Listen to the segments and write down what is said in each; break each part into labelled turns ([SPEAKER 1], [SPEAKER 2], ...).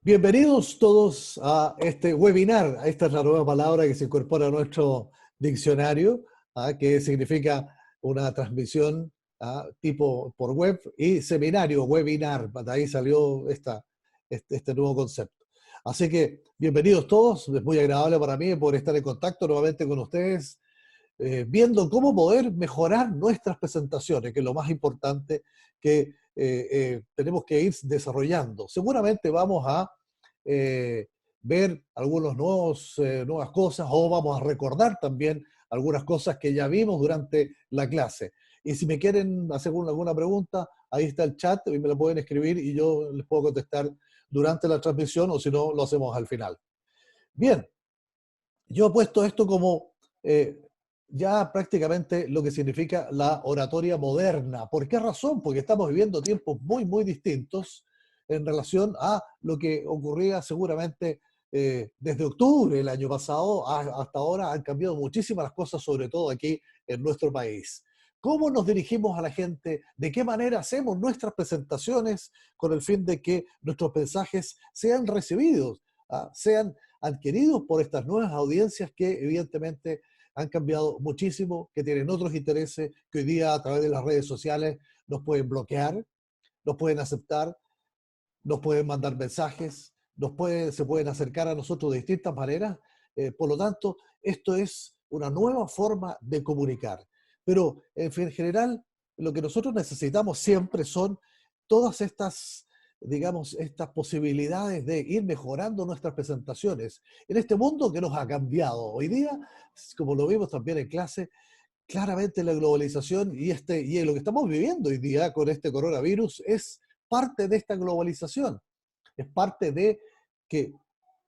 [SPEAKER 1] Bienvenidos todos a este webinar. Esta es la nueva palabra que se incorpora a nuestro diccionario, que significa una transmisión tipo por web y seminario, webinar. De ahí salió este nuevo concepto. Así que bienvenidos todos. Es muy agradable para mí poder estar en contacto nuevamente con ustedes, viendo cómo poder mejorar nuestras presentaciones, que es lo más importante que tenemos que ir desarrollando. Seguramente vamos a ver algunos nuevas cosas, o vamos a recordar también algunas cosas que ya vimos durante la clase. Y si me quieren hacer alguna pregunta, ahí está el chat y me la pueden escribir y yo les puedo contestar durante la transmisión, o si no, lo hacemos al final. Bien, yo he puesto esto como ya prácticamente lo que significa la oratoria moderna. ¿Por qué razón? Porque estamos viviendo tiempos muy distintos en relación a lo que ocurría seguramente desde octubre del año pasado hasta ahora. Han cambiado muchísimas las cosas, sobre todo aquí en nuestro país. ¿Cómo nos dirigimos a la gente? ¿De qué manera hacemos nuestras presentaciones con el fin de que nuestros mensajes sean recibidos, sean adquiridos por estas nuevas audiencias que evidentemente han cambiado muchísimo, que tienen otros intereses, que hoy día a través de las redes sociales nos pueden bloquear, nos pueden aceptar, nos pueden mandar mensajes, se pueden acercar a nosotros de distintas maneras. Por lo tanto, esto es una nueva forma de comunicar. Pero en general, lo que nosotros necesitamos siempre son todas estas, digamos, estas posibilidades de ir mejorando nuestras presentaciones en este mundo que nos ha cambiado. Hoy día, como lo vimos también en clase, claramente la globalización y lo que estamos viviendo hoy día con este coronavirus es parte de esta globalización. Es parte de que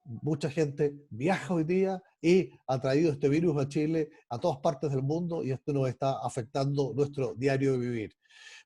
[SPEAKER 1] mucha gente viaja hoy día y ha traído este virus a Chile, a todas partes del mundo, y esto nos está afectando nuestro diario de vivir.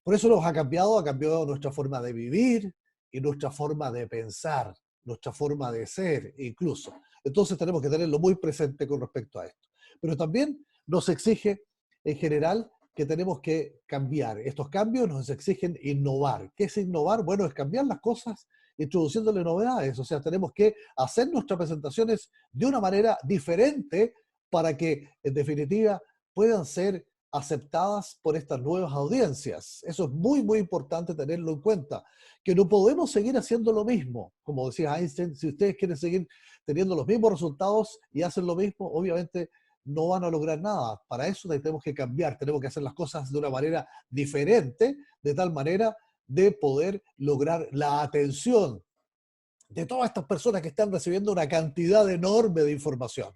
[SPEAKER 1] Por eso ha cambiado nuestra forma de vivir y nuestra forma de pensar, nuestra forma de ser incluso. Entonces tenemos que tenerlo muy presente con respecto a esto. Pero también nos exige en general que tenemos que cambiar. Estos cambios nos exigen innovar. ¿Qué es innovar? Bueno, es cambiar las cosas introduciéndole novedades. O sea, tenemos que hacer nuestras presentaciones de una manera diferente para que, en definitiva, puedan ser aceptadas por estas nuevas audiencias. Eso es muy importante tenerlo en cuenta, que no podemos seguir haciendo lo mismo. Como decía Einstein, si ustedes quieren seguir teniendo los mismos resultados y hacen lo mismo, obviamente no van a lograr nada. Para eso tenemos que cambiar, tenemos que hacer las cosas de una manera diferente, de tal manera de poder lograr la atención de todas estas personas que están recibiendo una cantidad enorme de información.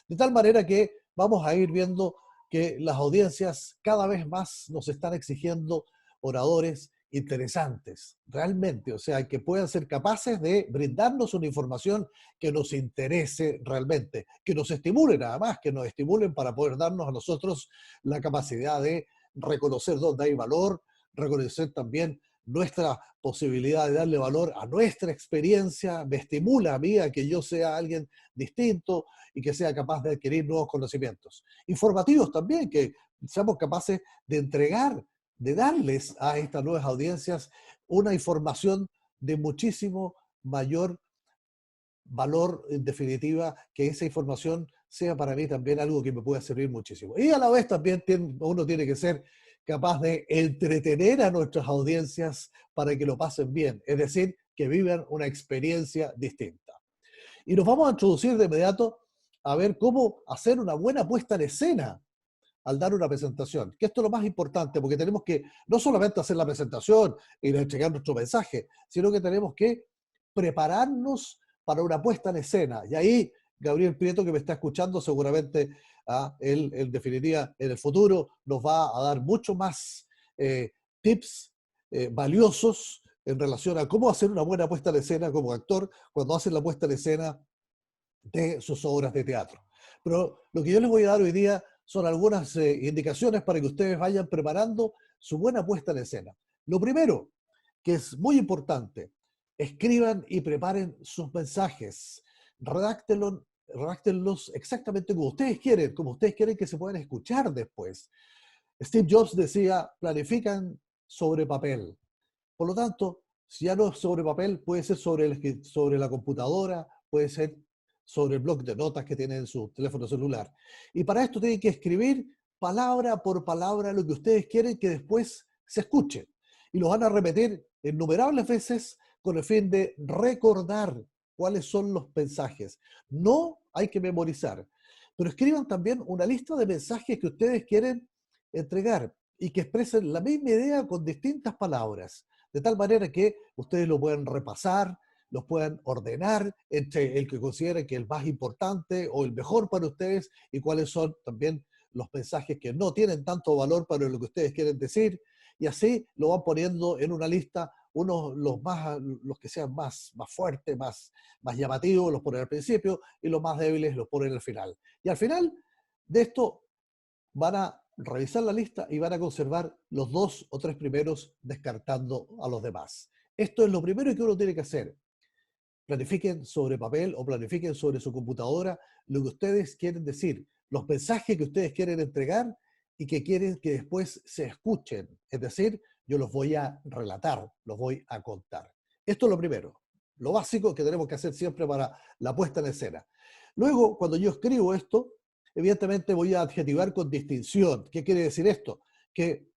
[SPEAKER 1] De tal manera que vamos a ir viendo que las audiencias cada vez más nos están exigiendo oradores interesantes, realmente, o sea, que puedan ser capaces de brindarnos una información que nos interese realmente, que nos estimule nada más, que nos estimulen para poder darnos a nosotros la capacidad de reconocer dónde hay valor, reconocer también nuestra posibilidad de darle valor a nuestra experiencia, me estimula a mí a que yo sea alguien distinto y que sea capaz de adquirir nuevos conocimientos. Informativos también, que seamos capaces de entregar, de darles a estas nuevas audiencias una información de muchísimo mayor valor, en definitiva, que esa información sea para mí también algo que me pueda servir muchísimo. Y a la vez también uno tiene que ser capaz de entretener a nuestras audiencias para que lo pasen bien, es decir, que vivan una experiencia distinta. Y nos vamos a introducir de inmediato a ver cómo hacer una buena puesta en escena al dar una presentación, que esto es lo más importante, porque tenemos que no solamente hacer la presentación y entregar nuestro mensaje, sino que tenemos que prepararnos para una puesta en escena. Y ahí, Gabriel Prieto, que me está escuchando, seguramente él, en definitiva, en el futuro nos va a dar mucho más tips valiosos en relación a cómo hacer una buena puesta en escena como actor cuando hace la puesta en escena de sus obras de teatro. Pero lo que yo les voy a dar hoy día son algunas indicaciones para que ustedes vayan preparando su buena puesta en escena. Lo primero, que es muy importante, escriban y preparen sus mensajes. Redáctenlos exactamente como ustedes quieren que se puedan escuchar después. Steve Jobs decía, planifican sobre papel. Por lo tanto, Si ya no es sobre papel, puede ser sobre la computadora, puede ser sobre el bloc de notas que tiene en su teléfono celular. Y para esto tienen que escribir palabra por palabra lo que ustedes quieren que después se escuche. Y lo van a repetir innumerables veces con el fin de recordar cuáles son los mensajes. No hay que memorizar, pero escriban también una lista de mensajes que ustedes quieren entregar y que expresen la misma idea con distintas palabras, de tal manera que ustedes lo puedan repasar, los puedan ordenar entre el que consideren que es el más importante o el mejor para ustedes y cuáles son también los mensajes que no tienen tanto valor para lo que ustedes quieren decir, y así lo van poniendo en una lista, unos los que sean más fuertes, más llamativos, los ponen al principio, y los más débiles los ponen al final. Y al final de esto van a revisar la lista y van a conservar los 2 o 3 primeros, descartando a los demás. Esto es lo primero que uno tiene que hacer. Planifiquen sobre papel o planifiquen sobre su computadora lo que ustedes quieren decir, los mensajes que ustedes quieren entregar y que quieren que después se escuchen. Es decir, yo los voy a relatar, los voy a contar. Esto es lo primero, lo básico que tenemos que hacer siempre para la puesta en escena. Luego, cuando yo escribo esto, evidentemente voy a adjetivar con distinción. ¿Qué quiere decir esto? Que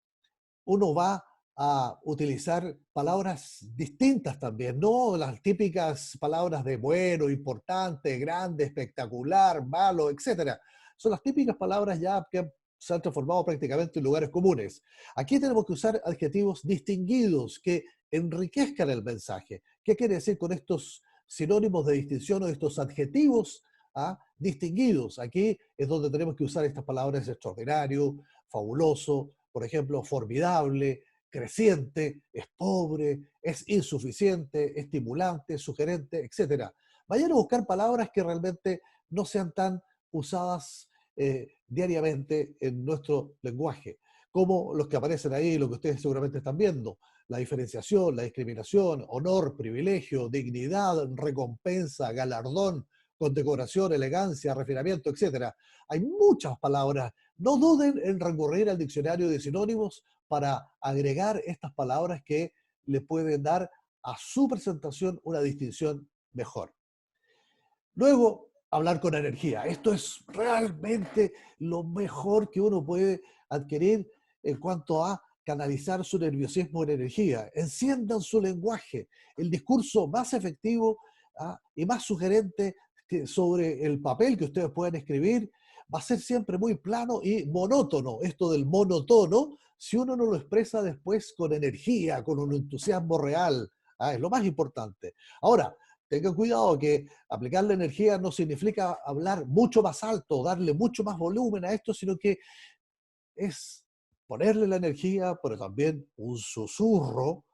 [SPEAKER 1] uno va a utilizar palabras distintas también, no las típicas palabras de bueno, importante, grande, espectacular, malo, etcétera. Son las típicas palabras ya que se han transformado prácticamente en lugares comunes. Aquí tenemos que usar adjetivos distinguidos que enriquezcan el mensaje. ¿Qué quiere decir con estos sinónimos de distinción o estos adjetivos distinguidos? Aquí es donde tenemos que usar estas palabras: extraordinario, fabuloso, por ejemplo, formidable, creciente, es pobre, es insuficiente, estimulante, sugerente, etc. Vayan a buscar palabras que realmente no sean tan usadas diariamente en nuestro lenguaje, como los que aparecen ahí, lo que ustedes seguramente están viendo: la diferenciación, la discriminación, honor, privilegio, dignidad, recompensa, galardón, condecoración, elegancia, refinamiento, etc. Hay muchas palabras. No duden en recurrir al diccionario de sinónimos para agregar estas palabras que le pueden dar a su presentación una distinción mejor. Luego, hablar con energía. Esto es realmente lo mejor que uno puede adquirir en cuanto a canalizar su nerviosismo en energía. Enciendan su lenguaje. El discurso más efectivo y más sugerente sobre el papel que ustedes pueden escribir va a ser siempre muy plano y monótono. Esto del monotono, si uno no lo expresa después con energía, con un entusiasmo real, es lo más importante. Ahora, tengan cuidado que aplicar la energía no significa hablar mucho más alto, darle mucho más volumen a esto, sino que es ponerle la energía, pero también un susurro,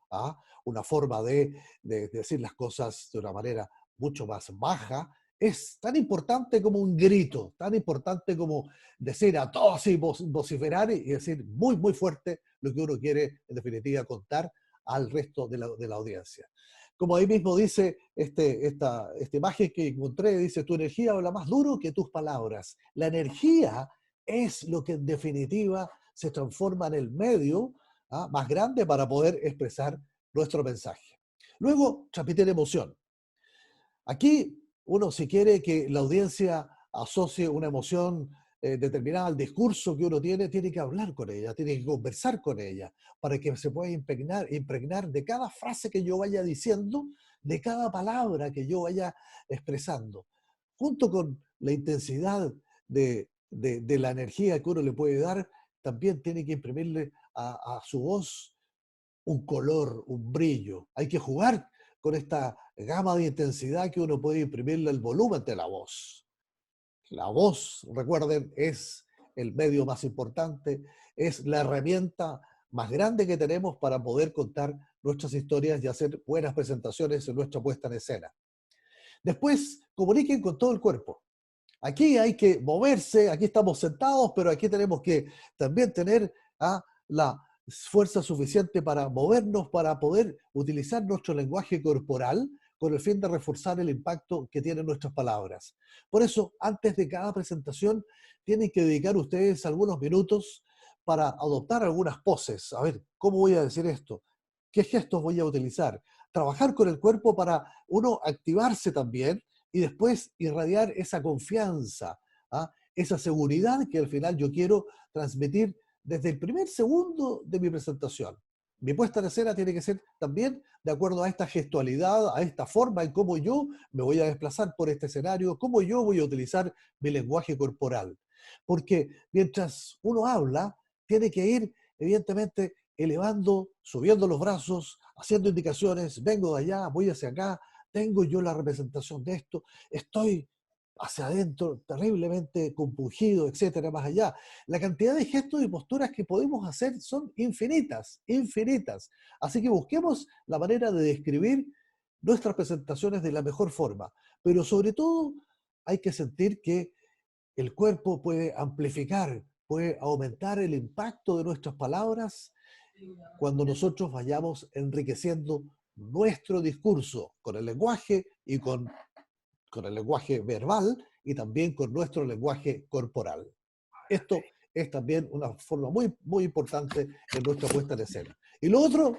[SPEAKER 1] una forma de decir las cosas de una manera mucho más baja. Es tan importante como un grito, tan importante como decir a todos y vociferar y decir muy, muy fuerte lo que uno quiere, en definitiva, contar al resto de la audiencia. Como ahí mismo dice esta imagen que encontré, dice: tu energía habla más duro que tus palabras. La energía es lo que en definitiva se transforma en el medio más grande para poder expresar nuestro mensaje. Luego, transmitir emoción. Aquí uno, si quiere que la audiencia asocie una emoción determinada al discurso que uno tiene que hablar con ella, tiene que conversar con ella, para que se pueda impregnar de cada frase que yo vaya diciendo, de cada palabra que yo vaya expresando, junto con la intensidad de la energía que uno le puede dar. También tiene que imprimirle a su voz un color, un brillo. Hay que jugar con esta gama de intensidad que uno puede imprimirle al volumen de la voz. La voz, recuerden, es el medio más importante, es la herramienta más grande que tenemos para poder contar nuestras historias y hacer buenas presentaciones en nuestra puesta en escena. Después, comuniquen con todo el cuerpo. Aquí hay que moverse, aquí estamos sentados, pero aquí tenemos que también tener la fuerza suficiente para movernos, para poder utilizar nuestro lenguaje corporal con el fin de reforzar el impacto que tienen nuestras palabras. Por eso, antes de cada presentación, tienen que dedicar ustedes algunos minutos para adoptar algunas poses. A ver, ¿cómo voy a decir esto? ¿Qué gestos voy a utilizar? trabajar con el cuerpo para uno activarse también y después irradiar esa confianza, ¿ah? Esa seguridad que al final yo quiero transmitir desde el primer segundo de mi presentación. Mi puesta en escena tiene que ser también de acuerdo a esta gestualidad, a esta forma en cómo yo me voy a desplazar por este escenario, cómo yo voy a utilizar mi lenguaje corporal. Porque mientras uno habla, tiene que ir, evidentemente, elevando, subiendo los brazos, haciendo indicaciones, vengo de allá, voy hacia acá, tengo yo la representación de esto, estoy hacia adentro, terriblemente compungido, etcétera, más allá. La cantidad de gestos y posturas que podemos hacer son infinitas, infinitas. Así que busquemos la manera de describir nuestras presentaciones de la mejor forma. Pero sobre todo hay que sentir que el cuerpo puede amplificar, puede aumentar el impacto de nuestras palabras cuando nosotros vayamos enriqueciendo nuestro discurso con el lenguaje y con el lenguaje verbal y también con nuestro lenguaje corporal. Esto es también una forma muy, muy importante en nuestra puesta en escena. Y lo otro,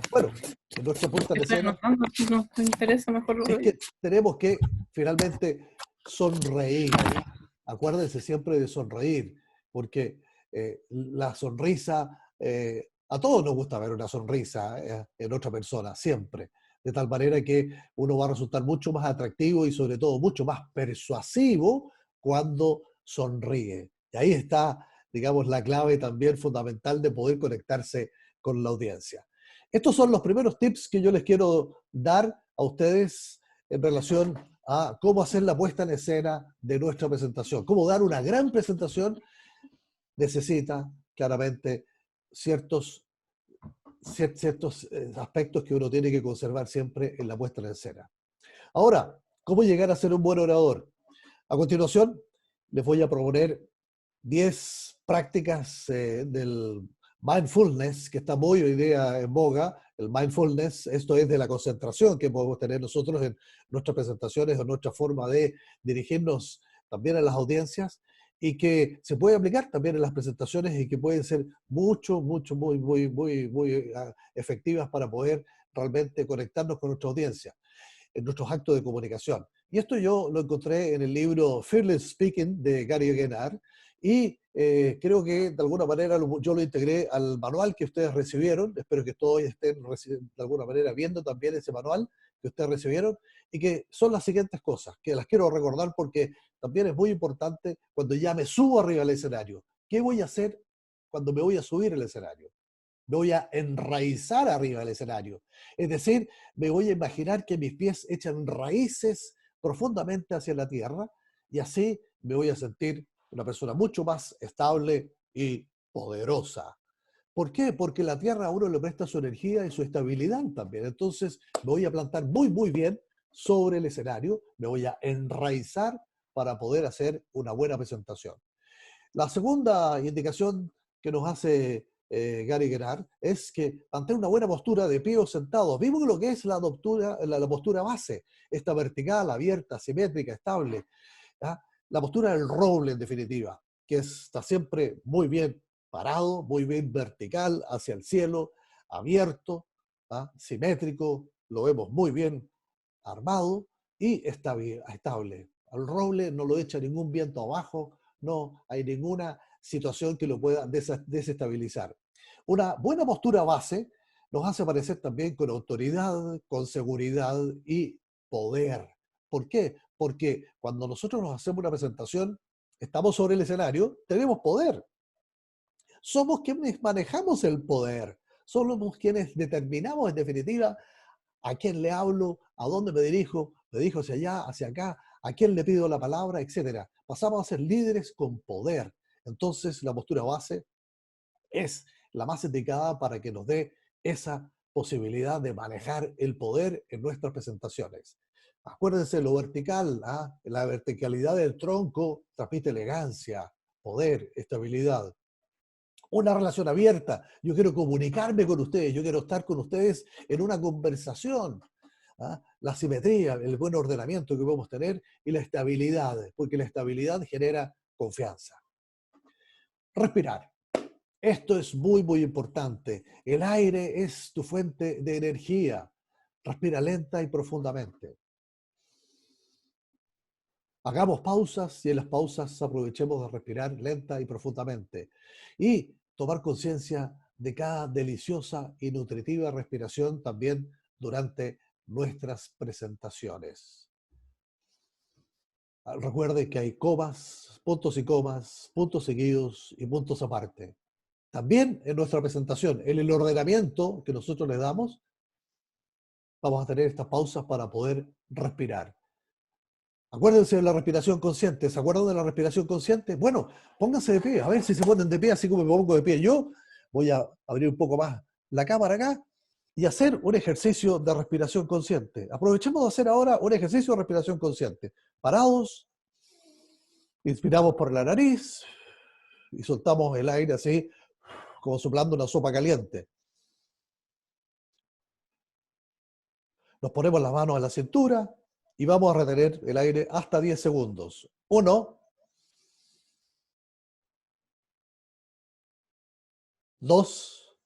[SPEAKER 1] bueno, en nuestra puesta en
[SPEAKER 2] Estoy
[SPEAKER 1] escena
[SPEAKER 2] anotando, no me interesa mejor lo
[SPEAKER 1] es
[SPEAKER 2] que
[SPEAKER 1] que tenemos que finalmente sonreír. Acuérdense siempre de sonreír, porque la sonrisa, a todos nos gusta ver una sonrisa en otra persona, siempre. De tal manera que uno va a resultar mucho más atractivo y sobre todo mucho más persuasivo cuando sonríe. Y ahí está, digamos, la clave también fundamental de poder conectarse con la audiencia. Estos son los primeros tips que yo les quiero dar a ustedes en relación a cómo hacer la puesta en escena de nuestra presentación. Cómo dar una gran presentación necesita claramente ciertos aspectos que uno tiene que conservar siempre en la puesta en escena. Ahora, ¿cómo llegar a ser un buen orador? A continuación, les voy a proponer 10 prácticas del mindfulness, que está muy hoy día en boga. El mindfulness, esto es de la concentración que podemos tener nosotros en nuestras presentaciones o nuestra forma de dirigirnos también a las audiencias y que se puede aplicar también en las presentaciones y que pueden ser mucho, mucho, muy efectivas para poder realmente conectarnos con nuestra audiencia en nuestros actos de comunicación. Y esto yo lo encontré en el libro Fearless Speaking de Gary Guenard y creo que de alguna manera yo lo integré al manual que ustedes recibieron. Espero que todos estén de alguna manera viendo también ese manual que ustedes recibieron y que son las siguientes cosas, que las quiero recordar porque también es muy importante cuando ya me subo arriba del escenario. ¿Qué voy a hacer cuando me voy a subir al escenario? Me voy a enraizar arriba del escenario. Es decir, me voy a imaginar que mis pies echan raíces profundamente hacia la tierra y así me voy a sentir una persona mucho más estable y poderosa. ¿Por qué? Porque la tierra a uno le presta su energía y su estabilidad también. Entonces me voy a plantar muy, muy bien sobre el escenario, me voy a enraizar para poder hacer una buena presentación. La segunda indicación que nos hace Gary Gerard es que mantener una buena postura de pie o sentado. Vimos lo que es la postura base, esta vertical, abierta, simétrica, estable. ¿Ya? La postura del roble, en definitiva, que está siempre muy bien parado, muy bien vertical, hacia el cielo, abierto, ¿ah? Simétrico, lo vemos muy bien armado y estable. Al roble no lo echa ningún viento abajo, no hay ninguna situación que lo pueda desestabilizar. Una buena postura base nos hace parecer también con autoridad, con seguridad y poder. ¿Por qué? Porque cuando nosotros nos hacemos una presentación, estamos sobre el escenario, tenemos poder. Somos quienes manejamos el poder. Somos quienes determinamos, en definitiva, a quién le hablo, a dónde me dirijo hacia allá, hacia acá, a quién le pido la palabra, etcétera. Pasamos a ser líderes con poder. Entonces, la postura base es la más indicada para que nos dé esa posibilidad de manejar el poder en nuestras presentaciones. Acuérdense, lo vertical, ¿ah? La verticalidad del tronco transmite elegancia, poder, estabilidad. Una relación abierta, yo quiero comunicarme con ustedes, yo quiero estar con ustedes en una conversación. ¿Ah? La simetría, el buen ordenamiento que podemos tener y la estabilidad, porque la estabilidad genera confianza. Respirar. Esto es muy, muy importante. El aire es tu fuente de energía. Respira lenta y profundamente. Hagamos pausas y en las pausas aprovechemos de respirar lenta y profundamente. Y tomar conciencia de cada deliciosa y nutritiva respiración también durante nuestras presentaciones. Recuerde que hay comas, puntos seguidos y puntos aparte. También en nuestra presentación, en el ordenamiento que nosotros le damos, vamos a tener estas pausas para poder respirar. Acuérdense de la respiración consciente. ¿Se acuerdan de la respiración consciente? Bueno, pónganse de pie. A ver si se ponen de pie, así como me pongo de pie yo. Voy a abrir un poco más la cámara acá y hacer un ejercicio de respiración consciente. Aprovechemos de hacer ahora un ejercicio de respiración consciente. Parados, inspiramos por la nariz y soltamos el aire así, como soplando una sopa caliente. Nos ponemos las manos en la cintura y vamos a retener el aire hasta 10 segundos. 1, 2,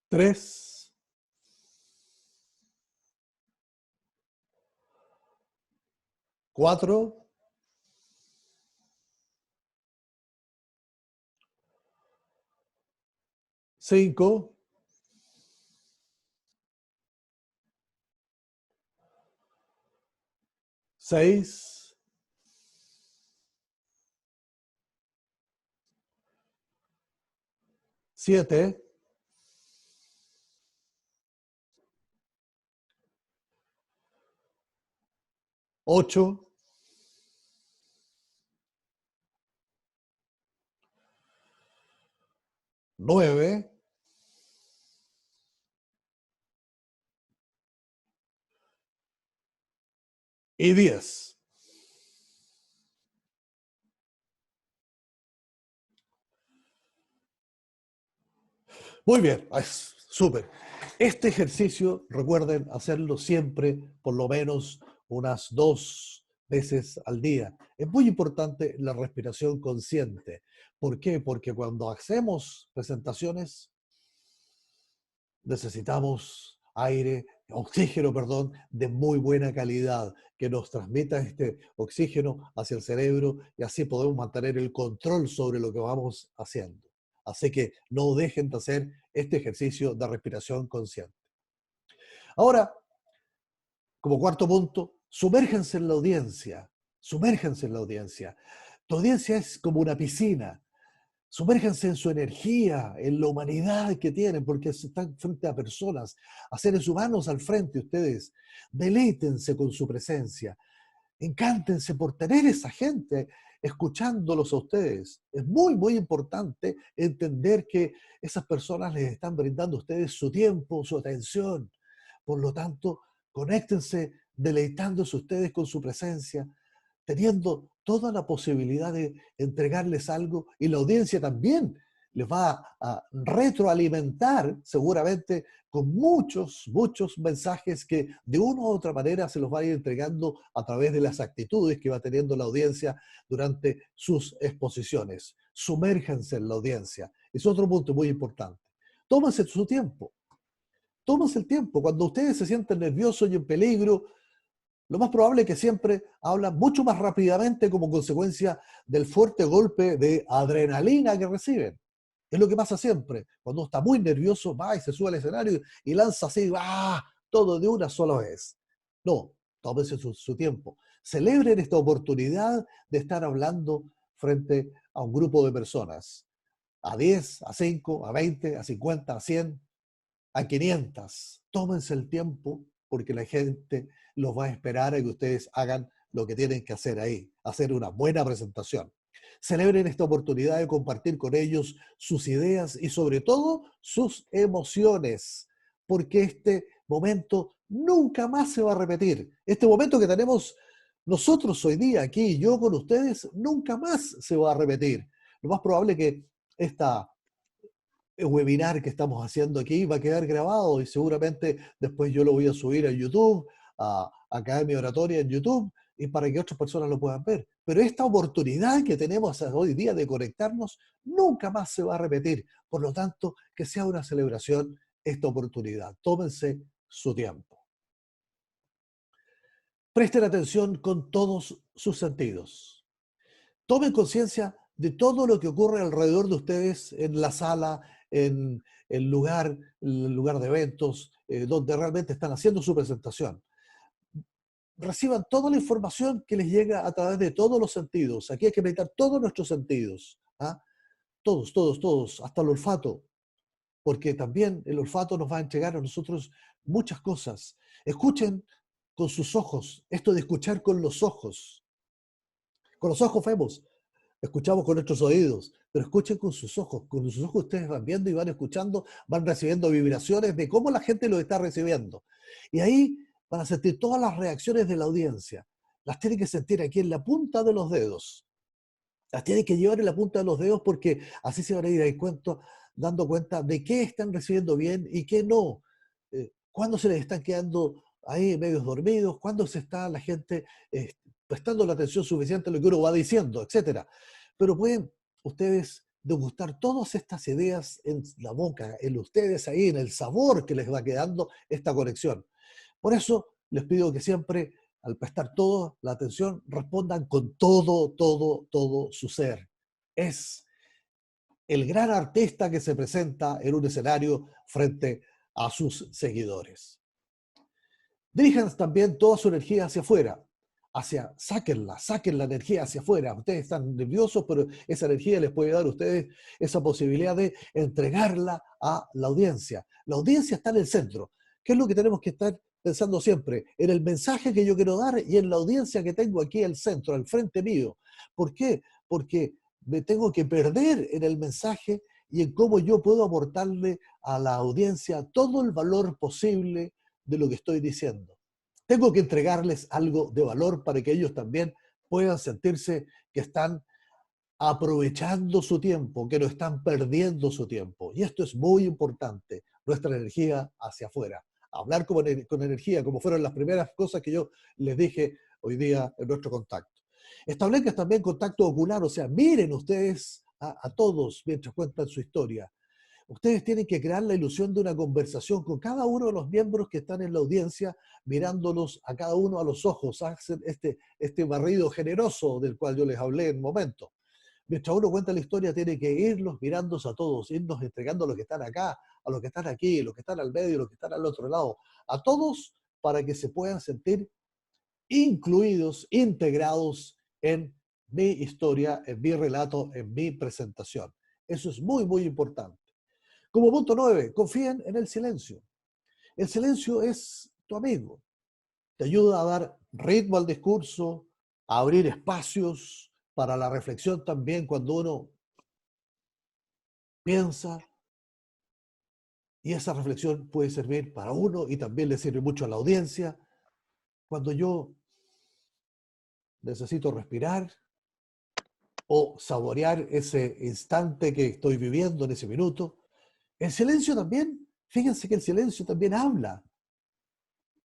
[SPEAKER 1] 3, 4, 5, 6, 7, 8, 9, 10. Muy bien, súper. Este ejercicio, recuerden hacerlo siempre, por lo menos unas 2 veces al día. Es muy importante la respiración consciente. ¿Por qué? Porque cuando hacemos presentaciones, necesitamos oxígeno, perdón, de muy buena calidad, que nos transmita este oxígeno hacia el cerebro y así podemos mantener el control sobre lo que vamos haciendo. Así que no dejen de hacer este ejercicio de respiración consciente. Ahora, como cuarto punto, sumérjanse en la audiencia. Sumérjanse en la audiencia. Tu audiencia es como una piscina. Sumérjanse en su energía, en la humanidad que tienen, porque están frente a personas, a seres humanos al frente ustedes. Deleítense con su presencia. Encántense por tener esa gente escuchándolos a ustedes. Es muy, muy importante entender que esas personas les están brindando a ustedes su tiempo, su atención. Por lo tanto, conéctense deleitándose ustedes con su presencia, teniendo toda la posibilidad de entregarles algo y la audiencia también les va a retroalimentar seguramente con muchos, muchos mensajes que de una u otra manera se los va a ir entregando a través de las actitudes que va teniendo la audiencia durante sus exposiciones. Sumérjanse en la audiencia. Es otro punto muy importante. Tómense su tiempo. Tómense el tiempo. Cuando ustedes se sienten nerviosos y en peligro, lo más probable es que siempre hablan mucho más rápidamente como consecuencia del fuerte golpe de adrenalina que reciben. Es lo que pasa siempre. Cuando uno está muy nervioso, va y se sube al escenario y lanza así, todo de una sola vez. No, tómense su tiempo. Celebren esta oportunidad de estar hablando frente a un grupo de personas. A 10, a 5, a 20, a 50, a 100, a 500. Tómense el tiempo porque la gente los va a esperar a que ustedes hagan lo que tienen que hacer ahí, hacer una buena presentación. Celebren esta oportunidad de compartir con ellos sus ideas y sobre todo sus emociones, porque este momento nunca más se va a repetir. Este momento que tenemos nosotros hoy día aquí, yo con ustedes, nunca más se va a repetir. Lo más probable es que esta webinar que estamos haciendo aquí va a quedar grabado y seguramente después yo lo voy a subir a YouTube, a Academia Oratoria en YouTube, y para que otras personas lo puedan ver. Pero esta oportunidad que tenemos hoy día de conectarnos nunca más se va a repetir. Por lo tanto, que sea una celebración esta oportunidad. Tómense su tiempo. Presten atención con todos sus sentidos. Tomen conciencia de todo lo que ocurre alrededor de ustedes en la sala, en el lugar de eventos, donde realmente están haciendo su presentación. Reciban toda la información que les llega a través de todos los sentidos. Aquí hay que meditar todos nuestros sentidos. ¿Ah? Todos, todos, todos, hasta el olfato. Porque también el olfato nos va a entregar a nosotros muchas cosas. Escuchen con sus ojos, esto de escuchar con los ojos. Con los ojos vemos, escuchamos con nuestros oídos, pero escuchen con sus ojos. Con sus ojos ustedes van viendo y van escuchando, van recibiendo vibraciones de cómo la gente lo está recibiendo. Y ahí van a sentir todas las reacciones de la audiencia. Las tienen que sentir aquí en la punta de los dedos. Las tienen que llevar en la punta de los dedos porque así se van a ir ahí dando cuenta de qué están recibiendo bien y qué no. Cuándo se les están quedando ahí medios dormidos, cuándo se está la gente prestando la atención suficiente a lo que uno va diciendo, etcétera. Pero pueden ustedes degustar todas estas ideas en la boca, en ustedes ahí, en el sabor que les va quedando esta conexión. Por eso les pido que siempre, al prestar toda la atención, respondan con todo, todo, todo su ser. Es el gran artista que se presenta en un escenario frente a sus seguidores. Dirijan también toda su energía hacia afuera, saquen la energía hacia afuera. Ustedes están nerviosos, pero esa energía les puede dar a ustedes esa posibilidad de entregarla a la audiencia. La audiencia está en el centro. ¿Qué es lo que tenemos que estar pensando siempre? En el mensaje que yo quiero dar y en la audiencia que tengo aquí al centro, al frente mío. ¿Por qué? Porque me tengo que perder en el mensaje y en cómo yo puedo aportarle a la audiencia todo el valor posible de lo que estoy diciendo. Tengo que entregarles algo de valor para que ellos también puedan sentirse que están aprovechando su tiempo, que no están perdiendo su tiempo. Y esto es muy importante, nuestra energía hacia afuera. Hablar con energía, como fueron las primeras cosas que yo les dije hoy día en nuestro contacto. Establezcan también contacto ocular, o sea, miren ustedes a todos mientras cuentan su historia. Ustedes tienen que crear la ilusión de una conversación con cada uno de los miembros que están en la audiencia, mirándolos a cada uno a los ojos. Hacen este barrido generoso del cual yo les hablé en un momento. Mientras uno cuenta la historia, tiene que irlos mirándose a todos, irnos entregando a los que están acá, a los que están aquí, a los que están al medio, a los que están al otro lado, a todos para que se puedan sentir incluidos, integrados en mi historia, en mi relato, en mi presentación. Eso es muy, muy importante. Como punto 9, confíen en el silencio. El silencio es tu amigo. Te ayuda a dar ritmo al discurso, a abrir espacios para la reflexión también cuando uno piensa. Y esa reflexión puede servir para uno y también le sirve mucho a la audiencia. Cuando yo necesito respirar o saborear ese instante que estoy viviendo en ese minuto, el silencio también, fíjense que el silencio también habla.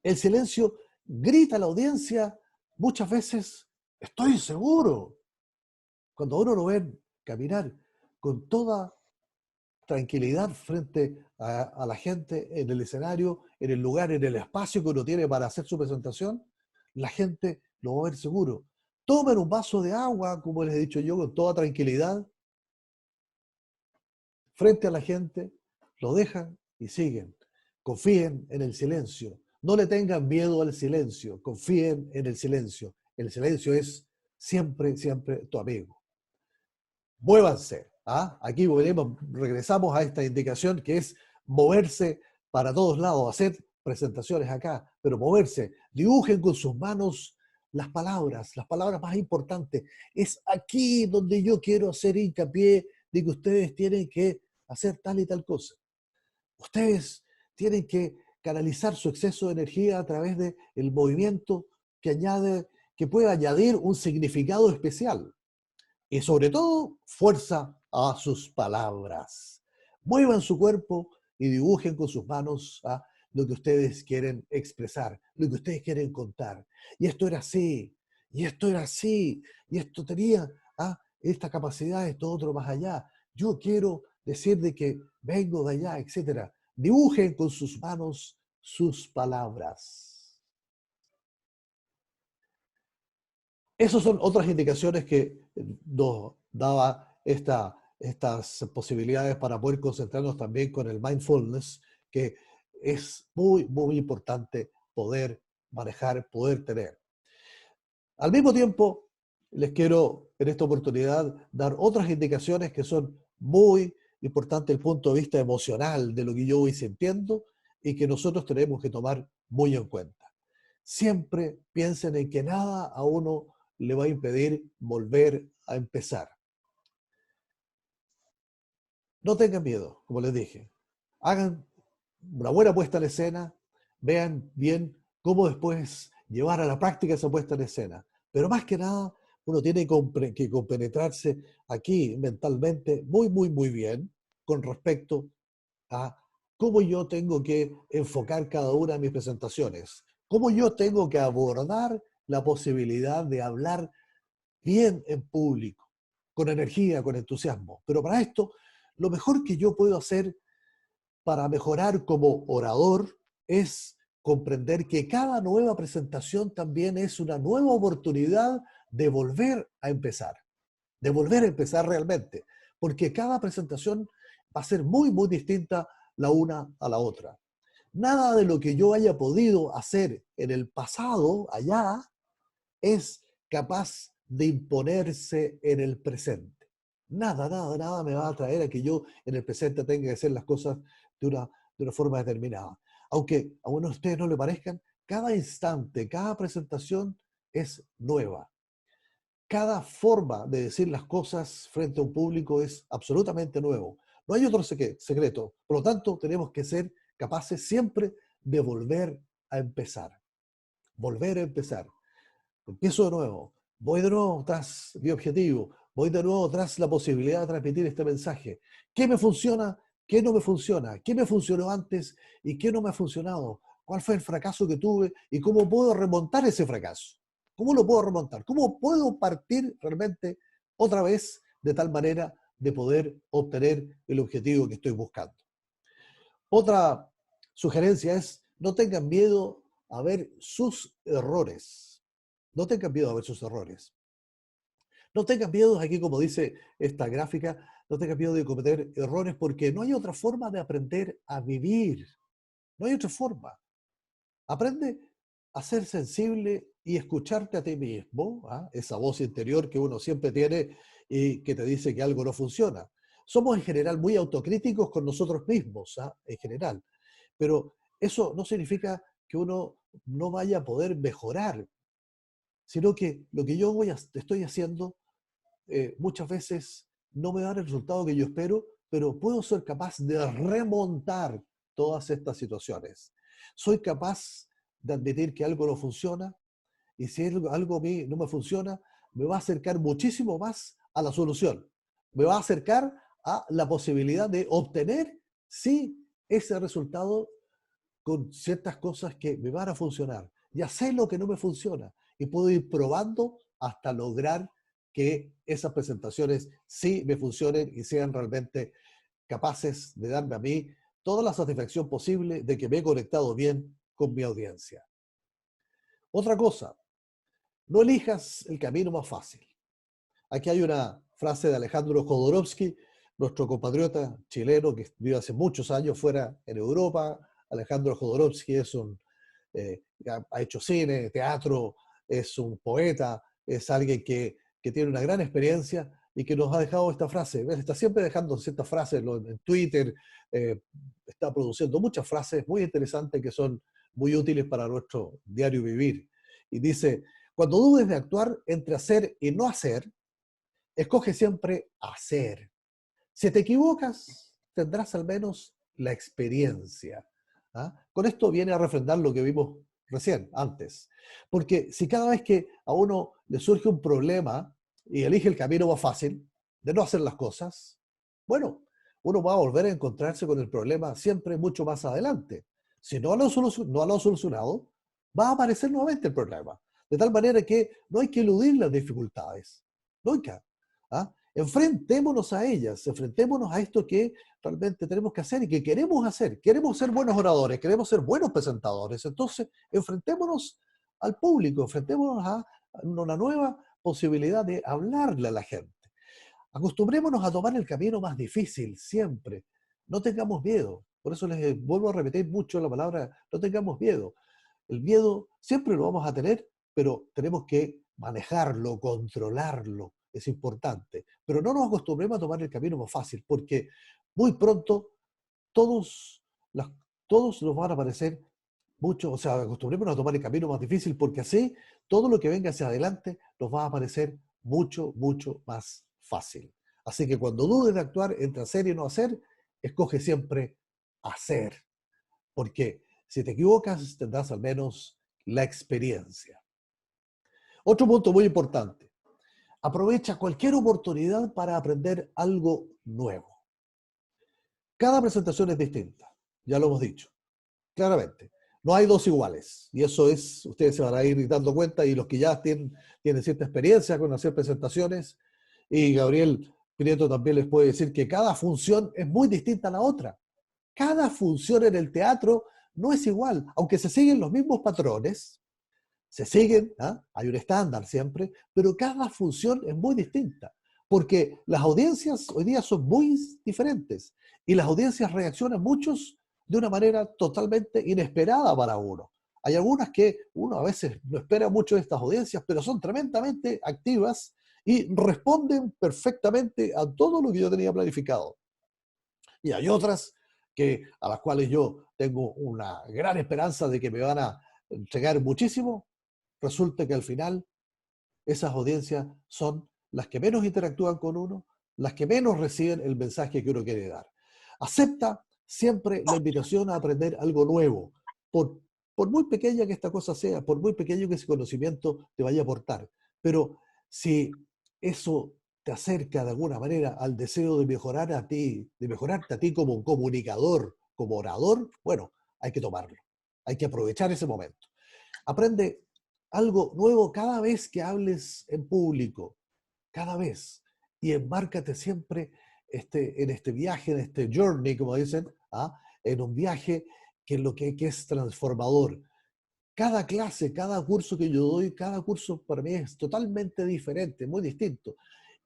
[SPEAKER 1] El silencio grita a la audiencia muchas veces, estoy seguro. Cuando uno lo ve caminar con toda tranquilidad frente a la gente en el escenario, en el lugar, en el espacio que uno tiene para hacer su presentación, la gente lo va a ver seguro. Tomen un vaso de agua, como les he dicho yo, con toda tranquilidad, frente a la gente, lo dejan y siguen. Confíen en el silencio. No le tengan miedo al silencio. Confíen en el silencio. El silencio es siempre, siempre tu amigo. Muévanse. ¿Ah? Aquí regresamos a esta indicación que es moverse para todos lados, hacer presentaciones acá, pero moverse. Dibujen con sus manos las palabras más importantes. Es aquí donde yo quiero hacer hincapié de que ustedes tienen que hacer tal y tal cosa. Ustedes tienen que canalizar su exceso de energía a través del movimiento que puede añadir un significado especial. Y sobre todo, fuerza a sus palabras. Muevan su cuerpo y dibujen con sus manos lo que ustedes quieren expresar, lo que ustedes quieren contar. Y esto era así. y esto era así, y esto tenía esta capacidad, esto otro más allá. Yo quiero decir de que vengo de allá, etcétera. Dibujen con sus manos sus palabras. Esas son otras indicaciones que nos daba estas posibilidades para poder concentrarnos también con el mindfulness, que es muy, muy importante poder manejar, poder tener. Al mismo tiempo, les quiero en esta oportunidad dar otras indicaciones que son muy importantes desde el punto de vista emocional de lo que yo voy sintiendo y que nosotros tenemos que tomar muy en cuenta. Siempre piensen en que nada a uno le va a impedir volver a empezar. No tengan miedo, como les dije. Hagan una buena puesta en escena, vean bien cómo después llevar a la práctica esa puesta en escena. Pero más que nada, uno tiene que compenetrarse aquí mentalmente muy, muy, muy bien con respecto a cómo yo tengo que enfocar cada una de mis presentaciones, cómo yo tengo que abordar la posibilidad de hablar bien en público, con energía, con entusiasmo. Pero para esto, lo mejor que yo puedo hacer para mejorar como orador es comprender que cada nueva presentación también es una nueva oportunidad de volver a empezar, de volver a empezar realmente, porque cada presentación va a ser muy, muy distinta la una a la otra. Nada de lo que yo haya podido hacer en el pasado, allá, es capaz de imponerse en el presente. Nada, nada, nada me va a traer a que yo en el presente tenga que hacer las cosas de una forma determinada. Aunque a uno de ustedes no le parezcan, cada instante, cada presentación es nueva. Cada forma de decir las cosas frente a un público es absolutamente nuevo. No hay otro secreto. Por lo tanto, tenemos que ser capaces siempre de volver a empezar. Volver a empezar. Empiezo de nuevo, voy de nuevo tras mi objetivo, voy de nuevo tras la posibilidad de transmitir este mensaje. ¿Qué me funciona? ¿Qué no me funciona? ¿Qué me funcionó antes y qué no me ha funcionado? ¿Cuál fue el fracaso que tuve y cómo puedo remontar ese fracaso? ¿Cómo lo puedo remontar? ¿Cómo puedo partir realmente otra vez de tal manera de poder obtener el objetivo que estoy buscando? Otra sugerencia es no tengan miedo a ver sus errores. No tengan miedo a ver sus errores. No tengan miedo, aquí como dice esta gráfica, no tengan miedo de cometer errores porque no hay otra forma de aprender a vivir. No hay otra forma. Aprende a ser sensible y escucharte a ti mismo, esa voz interior que uno siempre tiene y que te dice que algo no funciona. Somos en general muy autocríticos con nosotros mismos, en general, pero eso no significa que uno no vaya a poder mejorar, sino que lo que yo estoy haciendo muchas veces no me da el resultado que yo espero, pero puedo ser capaz de remontar todas estas situaciones. Soy capaz de admitir que algo no funciona y si algo a mí no me funciona, me va a acercar muchísimo más a la solución. Me va a acercar a la posibilidad de obtener, sí, ese resultado con ciertas cosas que me van a funcionar. Ya sé lo que no me funciona y puedo ir probando hasta lograr que esas presentaciones sí me funcionen y sean realmente capaces de darme a mí toda la satisfacción posible de que me he conectado bien con mi audiencia. Otra cosa, no elijas el camino más fácil. Aquí hay una frase de Alejandro Jodorowsky, nuestro compatriota chileno que vive hace muchos años fuera en Europa. Alejandro Jodorowsky es ha hecho cine, teatro, es un poeta, es alguien que tiene una gran experiencia y que nos ha dejado esta frase. Está siempre dejando ciertas frases en Twitter, está produciendo muchas frases muy interesantes que son muy útiles para nuestro diario vivir. Y dice, cuando dudes de actuar entre hacer y no hacer, escoge siempre hacer. Si te equivocas, tendrás al menos la experiencia. Con esto viene a refrendar lo que vimos recién, antes. Porque si cada vez que a uno le surge un problema y elige el camino más fácil de no hacer las cosas, bueno, uno va a volver a encontrarse con el problema siempre mucho más adelante. Si no lo ha solucionado, va a aparecer nuevamente el problema. De tal manera que no hay que eludir las dificultades. Nunca. ¿Ah? Enfrentémonos a ellas, enfrentémonos a esto que realmente tenemos que hacer y que queremos hacer. Queremos ser buenos oradores, queremos ser buenos presentadores. Entonces, enfrentémonos al público, enfrentémonos a una nueva posibilidad de hablarle a la gente. Acostumbrémonos a tomar el camino más difícil, siempre. No tengamos miedo. Por eso les vuelvo a repetir mucho la palabra, no tengamos miedo. El miedo siempre lo vamos a tener, pero tenemos que manejarlo, controlarlo. Es importante. Pero no nos acostumbremos a tomar el camino más fácil, porque muy pronto todos, las, todos nos van a parecer mucho, o sea, acostumbrémonos a tomar el camino más difícil, porque así todo lo que venga hacia adelante nos va a parecer mucho, mucho más fácil. Así que cuando dudes de actuar entre hacer y no hacer, escoge siempre hacer, porque si te equivocas tendrás al menos la experiencia. Otro punto muy importante, aprovecha cualquier oportunidad para aprender algo nuevo. Cada presentación es distinta, ya lo hemos dicho, claramente. No hay dos iguales, y eso es, ustedes se van a ir dando cuenta, y los que ya tienen cierta experiencia con hacer presentaciones, y Gabriel Prieto también les puede decir que cada función es muy distinta a la otra. Cada función en el teatro no es igual, aunque se siguen los mismos patrones, se siguen, ¿ah? Hay un estándar siempre, pero cada función es muy distinta, porque las audiencias hoy día son muy diferentes y las audiencias reaccionan muchos de una manera totalmente inesperada para uno. Hay algunas que uno a veces no espera mucho de estas audiencias, pero son tremendamente activas y responden perfectamente a todo lo que yo tenía planificado. Y hay otras a las cuales yo tengo una gran esperanza de que me van a entregar muchísimo. Resulta que al final esas audiencias son las que menos interactúan con uno, las que menos reciben el mensaje que uno quiere dar. Acepta siempre la invitación a aprender algo nuevo, por muy pequeña que esta cosa sea, por muy pequeño que ese conocimiento te vaya a aportar. Pero si eso te acerca de alguna manera al deseo de mejorar a ti, de mejorarte a ti como comunicador, como orador, bueno, hay que tomarlo. Hay que aprovechar ese momento. Aprende algo nuevo cada vez que hables en público, cada vez. Y embárcate siempre en este viaje, en este journey, como dicen, ¿ah? En un viaje que es transformador. Cada clase, cada curso que yo doy, cada curso para mí es totalmente diferente, muy distinto.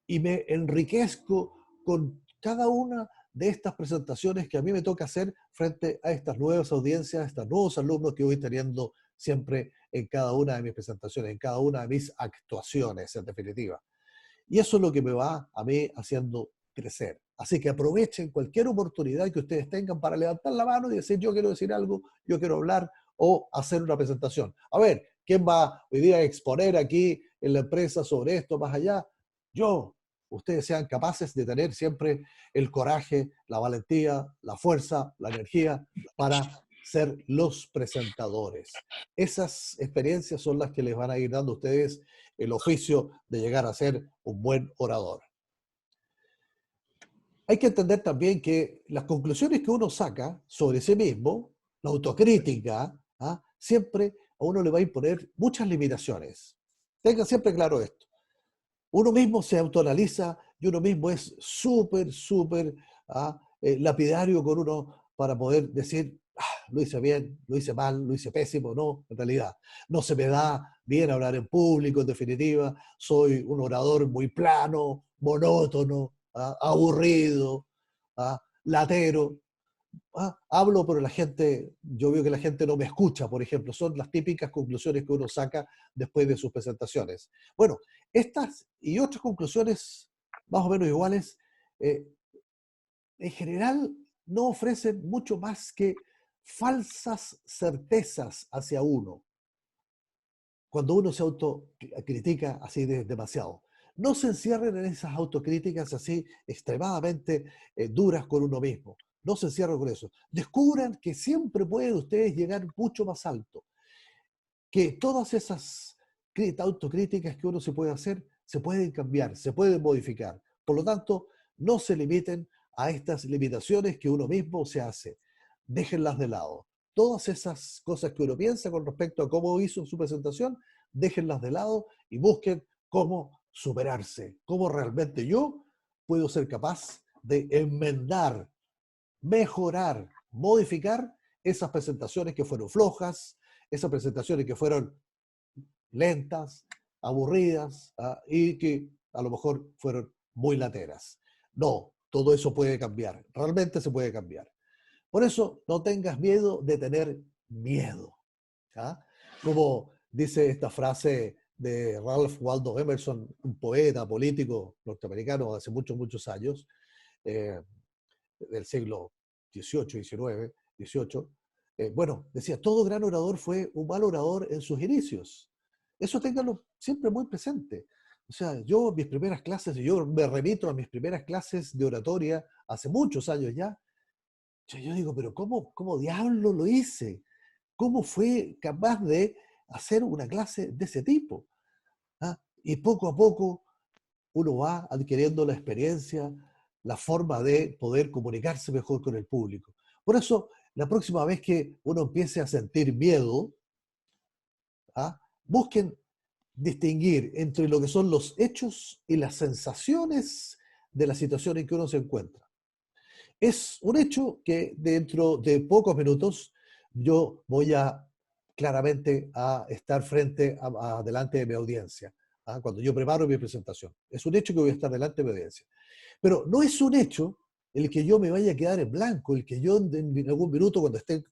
[SPEAKER 1] Y me enriquezco con cada una de estas presentaciones que a mí me toca hacer frente a estas nuevas audiencias, a estos nuevos alumnos que voy teniendo siempre en cada una de mis presentaciones, en cada una de mis actuaciones, en definitiva. Y eso es lo que me va a mí haciendo crecer. Así que aprovechen cualquier oportunidad que ustedes tengan para levantar la mano y decir, yo quiero decir algo, yo quiero hablar o hacer una presentación. A ver, ¿quién va hoy día a exponer aquí en la empresa sobre esto más allá? Yo. Ustedes sean capaces de tener siempre el coraje, la valentía, la fuerza, la energía para ser los presentadores. Esas experiencias son las que les van a ir dando a ustedes el oficio de llegar a ser un buen orador. Hay que entender también que las conclusiones que uno saca sobre sí mismo, la autocrítica, ¿ah? Siempre a uno le va a imponer muchas limitaciones. Tengan siempre claro esto. Uno mismo se autoanaliza y uno mismo es súper lapidario con uno para poder decir, lo hice bien, lo hice mal, lo hice pésimo. No, en realidad, no se me da bien hablar en público, en definitiva. Soy un orador muy plano, monótono, aburrido, latero. Hablo, pero la gente, yo veo que la gente no me escucha, por ejemplo. Son las típicas conclusiones que uno saca después de sus presentaciones. Bueno, estas y otras conclusiones más o menos iguales, eh, en general no ofrecen mucho más que falsas certezas hacia uno, cuando uno se autocritica así demasiado. No se encierren en esas autocríticas así extremadamente duras con uno mismo. No se encierren con eso. Descubran que siempre pueden ustedes llegar mucho más alto. Que todas esas autocríticas que uno se puede hacer se pueden cambiar, se pueden modificar. Por lo tanto, no se limiten a estas limitaciones que uno mismo se hace. Déjenlas de lado. Todas esas cosas que uno piensa con respecto a cómo hizo su presentación, déjenlas de lado y busquen cómo superarse, cómo realmente yo puedo ser capaz de enmendar, mejorar, modificar esas presentaciones que fueron flojas, esas presentaciones que fueron lentas, aburridas, y que a lo mejor fueron muy lateras. No, todo eso puede cambiar, realmente se puede cambiar. Por eso no tengas miedo de tener miedo. ¿Ah? Como dice esta frase de Ralph Waldo Emerson, un poeta político norteamericano de hace muchos, muchos años, eh, del siglo XVIII, XIX, XVIII, bueno, decía, todo gran orador fue un mal orador en sus inicios. Eso ténganlo siempre muy presente. O sea, yo mis primeras clases, yo me remito a mis primeras clases de oratoria hace muchos años ya. Yo digo, pero ¿cómo diablo lo hice? ¿Cómo fue capaz de hacer una clase de ese tipo? ¿Ah? Y poco a poco uno va adquiriendo la experiencia, la forma de poder comunicarse mejor con el público. Por eso, la próxima vez que uno empiece a sentir miedo, busquen distinguir entre lo que son los hechos y las sensaciones de la situación en que uno se encuentra. Es un hecho que dentro de pocos minutos yo voy a claramente a estar frente a delante de mi audiencia, cuando yo preparo mi presentación. Es un hecho que voy a estar delante de mi audiencia. Pero no es un hecho el que yo me vaya a quedar en blanco, el que yo en algún minuto cuando esté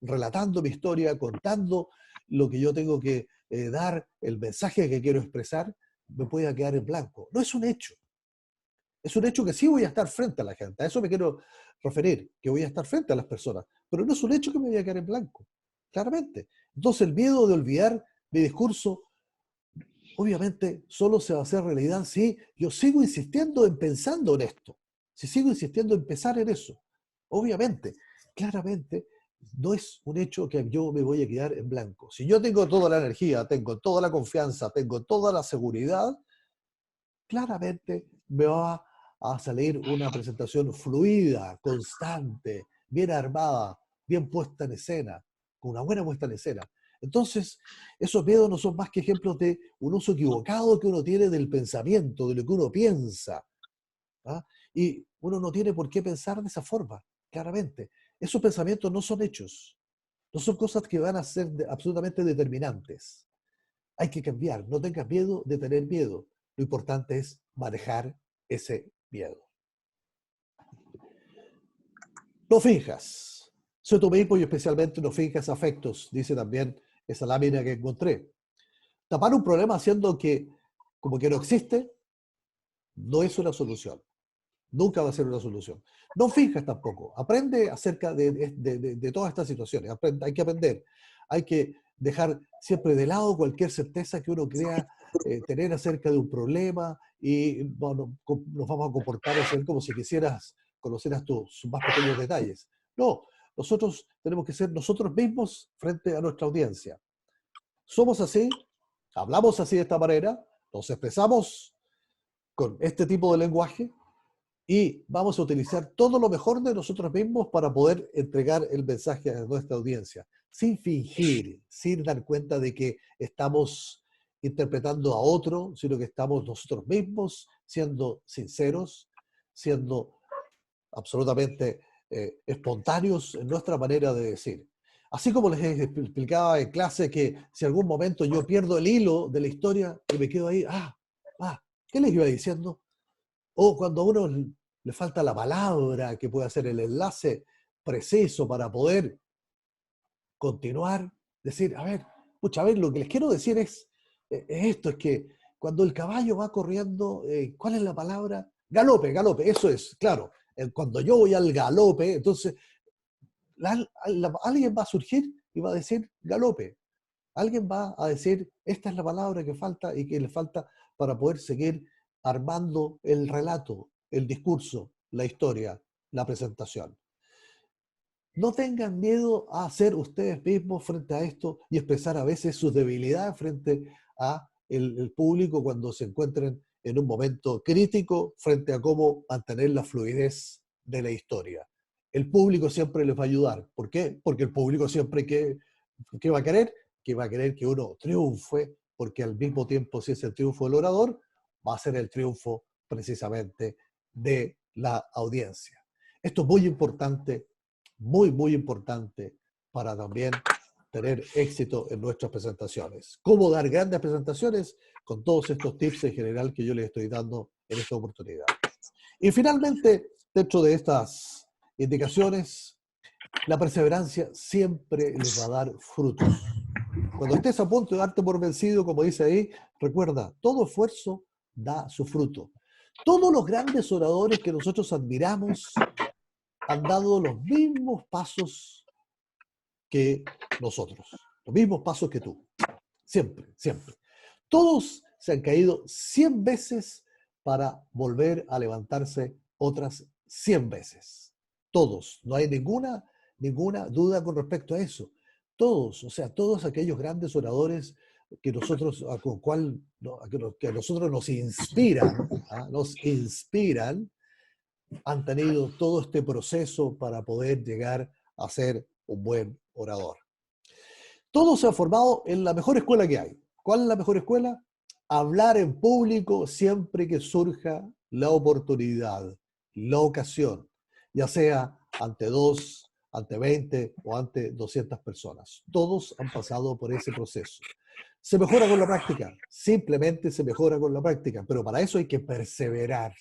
[SPEAKER 1] relatando mi historia, contando lo que yo tengo que dar, el mensaje que quiero expresar, me pueda quedar en blanco. No es un hecho. Es un hecho que sí voy a estar frente a la gente. A eso me quiero referir, que voy a estar frente a las personas. Pero no es un hecho que me voy a quedar en blanco, claramente. Entonces el miedo de olvidar mi discurso, obviamente, solo se va a hacer realidad si yo sigo insistiendo en pensando en esto. Si sigo insistiendo en pensar en eso. Obviamente, claramente, no es un hecho que yo me voy a quedar en blanco. Si yo tengo toda la energía, tengo toda la confianza, tengo toda la seguridad, claramente me va a salir una presentación fluida, constante, bien armada, bien puesta en escena, con una buena puesta en escena. Entonces, esos miedos no son más que ejemplos de un uso equivocado que uno tiene del pensamiento, de lo que uno piensa. ¿Ah? Y uno no tiene por qué pensar de esa forma, claramente. Esos pensamientos no son hechos, no son cosas que van a ser absolutamente determinantes. Hay que cambiar, no tengas miedo de tener miedo. Lo importante es manejar ese miedo. No finjas. Sé tú mismo y especialmente no finjas afectos, dice también esa lámina que encontré. Tapar un problema haciendo que como que no existe no es una solución. Nunca va a ser una solución. No finjas tampoco. Aprende acerca de todas estas situaciones. Hay que aprender. Hay que dejar siempre de lado cualquier certeza que uno crea tener acerca de un problema y bueno, nos vamos a comportar como si quisieras conocieras sus más pequeños detalles. No, nosotros tenemos que ser nosotros mismos frente a nuestra audiencia. Somos así, hablamos así de esta manera, nos expresamos con este tipo de lenguaje y vamos a utilizar todo lo mejor de nosotros mismos para poder entregar el mensaje a nuestra audiencia, sin fingir, sin dar cuenta de que estamos interpretando a otro, sino que estamos nosotros mismos siendo sinceros, siendo absolutamente espontáneos en nuestra manera de decir. Así como les explicaba en clase que si algún momento yo pierdo el hilo de la historia y me quedo ahí, ¿qué les iba diciendo? O cuando a uno le falta la palabra que puede hacer el enlace preciso para poder continuar, decir, a ver, lo que les quiero decir es esto, es que cuando el caballo va corriendo, ¿cuál es la palabra? Galope, galope, eso es, claro. Cuando yo voy al galope, entonces alguien va a surgir y va a decir galope. Alguien va a decir, esta es la palabra que falta y que le falta para poder seguir armando el relato, el discurso, la historia, la presentación. No tengan miedo a ser ustedes mismos frente a esto y expresar a veces sus debilidades frente a el público cuando se encuentren en un momento crítico frente a cómo mantener la fluidez de la historia. El público siempre les va a ayudar. ¿Por qué? Porque el público siempre que va a querer que uno triunfe porque al mismo tiempo, si es el triunfo del orador, va a ser el triunfo precisamente de la audiencia. Esto es muy importante, muy, muy importante para también tener éxito en nuestras presentaciones. ¿Cómo dar grandes presentaciones? Con todos estos tips en general que yo les estoy dando en esta oportunidad. Y finalmente, dentro de estas indicaciones, la perseverancia siempre les va a dar frutos. Cuando estés a punto de darte por vencido, como dice ahí, recuerda, todo esfuerzo da su fruto. Todos los grandes oradores que nosotros admiramos han dado los mismos pasos que nosotros, los mismos pasos que tú. Siempre, siempre. Todos se han caído 100 veces para volver a levantarse otras 100 veces. Todos. No hay ninguna duda con respecto a eso. Todos, o sea, todos aquellos grandes oradores que nosotros, que a nosotros nos inspiran, ¿ah? Nos inspiran, han tenido todo este proceso para poder llegar a ser un buen orador. Todo se ha formado en la mejor escuela que hay. ¿Cuál es la mejor escuela? Hablar en público siempre que surja la oportunidad, la ocasión, ya sea ante 2, ante 20 o ante 200 personas. Todos han pasado por ese proceso. Se mejora con la práctica, simplemente se mejora con la práctica, pero para eso hay que perseverar.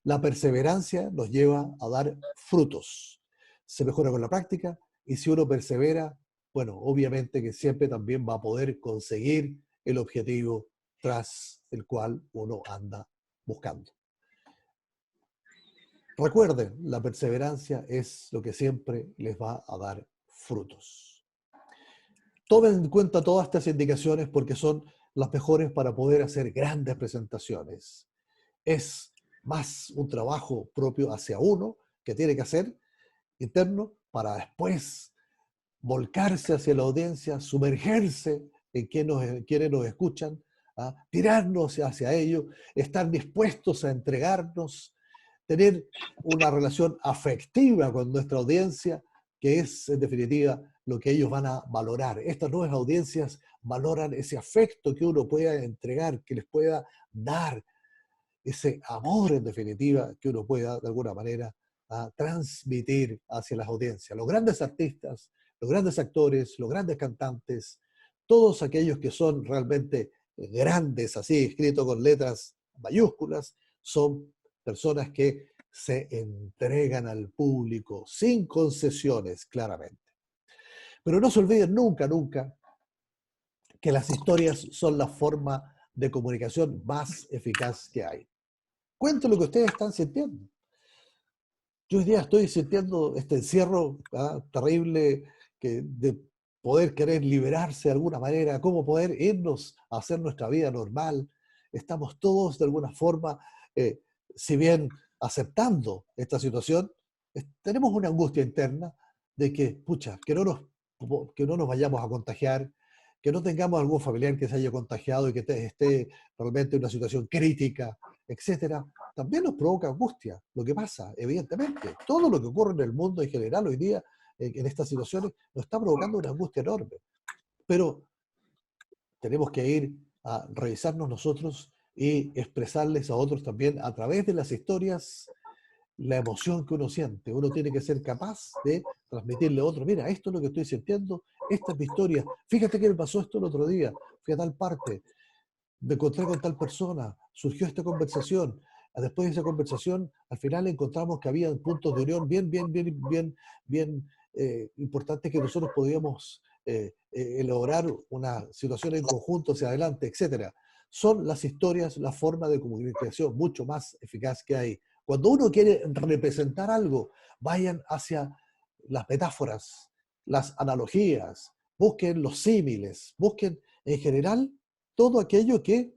[SPEAKER 1] La perseverancia nos lleva a dar frutos. Se mejora con la práctica y si uno persevera, bueno, obviamente que siempre también va a poder conseguir el objetivo tras el cual uno anda buscando. Recuerden, la perseverancia es lo que siempre les va a dar frutos. Tomen en cuenta todas estas indicaciones porque son las mejores para poder hacer grandes presentaciones. Es más un trabajo propio hacia uno que tiene que hacer interno para después volcarse hacia la audiencia, sumergerse en quienes nos escuchan, ¿ah? Tirarnos hacia ellos, estar dispuestos a entregarnos, tener una relación afectiva con nuestra audiencia, que es en definitiva lo que ellos van a valorar. Estas nuevas audiencias valoran ese afecto que uno pueda entregar, que les pueda dar, ese amor en definitiva que uno pueda de alguna manera transmitir hacia las audiencias. Los grandes artistas, los grandes actores, los grandes cantantes, todos aquellos que son realmente grandes, así escrito con letras mayúsculas, son personas que se entregan al público sin concesiones, claramente. Pero no se olviden nunca, nunca, que las historias son la forma de comunicación más eficaz que hay. Cuento lo que ustedes están sintiendo. Yo hoy día estoy sintiendo este encierro terrible de poder querer liberarse de alguna manera, cómo poder irnos a hacer nuestra vida normal. Estamos todos de alguna forma, si bien aceptando esta situación, tenemos una angustia interna de que, pucha, que no nos vayamos a contagiar, que no tengamos algún familiar que se haya contagiado y que esté realmente en una situación crítica, etcétera. También nos provoca angustia lo que pasa, evidentemente. Todo lo que ocurre en el mundo en general hoy día, en estas situaciones, nos está provocando una angustia enorme. Pero tenemos que ir a revisarnos nosotros y expresarles a otros también a través de las historias la emoción que uno siente. Uno tiene que ser capaz de transmitirle a otro, mira, esto es lo que estoy sintiendo, esta es mi historia, fíjate que me pasó esto el otro día, fui a tal parte, me encontré con tal persona, surgió esta conversación. Después de esa conversación, al final encontramos que había puntos de unión bien importantes que nosotros podíamos elaborar una situación en conjunto hacia adelante, etcétera. Son las historias, la forma de comunicación mucho más eficaz que hay. Cuando uno quiere representar algo, vayan hacia las metáforas, las analogías, busquen los símiles, busquen en general todo aquello que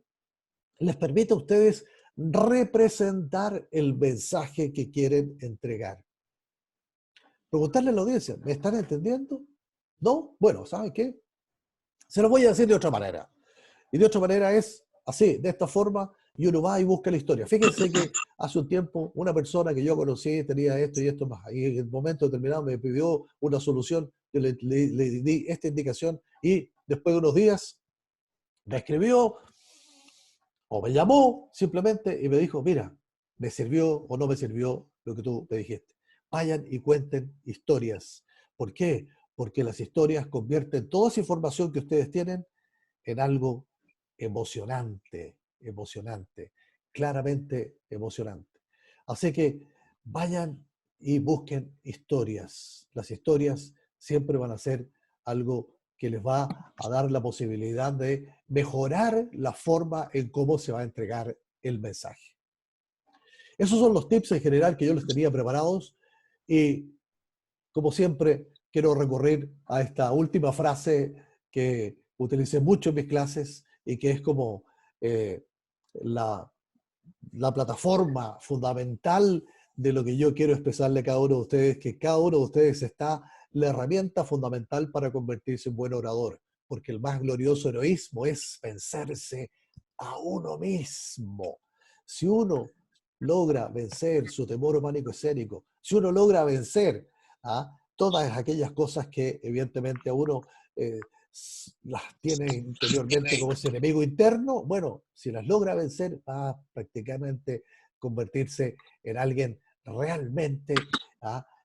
[SPEAKER 1] les permite a ustedes representar el mensaje que quieren entregar. Preguntarle a la audiencia, ¿me están entendiendo? ¿No? Bueno, ¿saben qué? Se lo voy a decir de otra manera. Y de otra manera es así, de esta forma, y uno va y busca la historia. Fíjense que hace un tiempo una persona que yo conocí tenía esto y esto más, y en el momento determinado me pidió una solución, yo le di esta indicación y después de unos días Me escribió o me llamó simplemente y me dijo, mira, me sirvió o no me sirvió lo que tú me dijiste. Vayan y cuenten historias. ¿Por qué? Porque las historias convierten toda esa información que ustedes tienen en algo emocionante, emocionante, claramente emocionante. Así que vayan y busquen historias. Las historias siempre van a ser algo que les va a dar la posibilidad de mejorar la forma en cómo se va a entregar el mensaje. Esos son los tips en general que yo les tenía preparados y, como siempre, quiero recurrir a esta última frase que utilicé mucho en mis clases y que es como eh, la, la plataforma fundamental de lo que yo quiero expresarle a cada uno de ustedes, que cada uno de ustedes está la herramienta fundamental para convertirse en buen orador, porque el más glorioso heroísmo es vencerse a uno mismo. Si uno logra vencer su temor o pánico escénico, si uno logra vencer todas aquellas cosas que evidentemente a uno las tiene interiormente como ese enemigo interno, bueno, si las logra vencer, va a prácticamente convertirse en alguien realmente